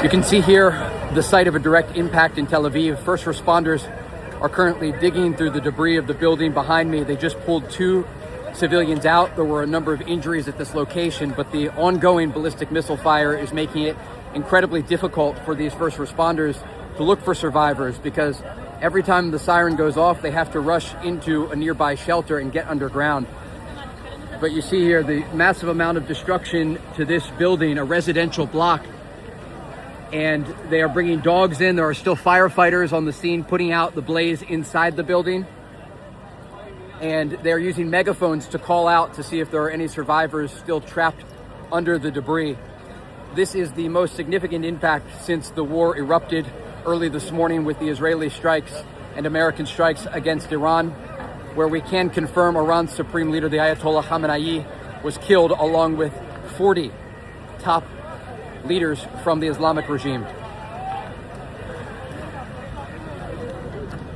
You can see here the site of a direct impact in Tel Aviv. First responders are currently digging through the debris of the building behind me. They just pulled 2 civilians out. There were a number of injuries at this location, but the ongoing ballistic missile fire is making it incredibly difficult for these first responders to look for survivors, because every time the siren goes off, they have to rush into a nearby shelter and get underground. But you see here the massive amount of destruction to this building, a residential block, and they are bringing dogs in. There are still firefighters on the scene putting out the blaze inside the building, and they're using megaphones to call out to see if there are any survivors still trapped under the debris. This is the most significant impact since the war erupted early this morning with the Israeli strikes and American strikes against Iran, where we can confirm Iran's supreme leader, the Ayatollah Khamenei, was killed along with 40 top leaders from the Islamic regime.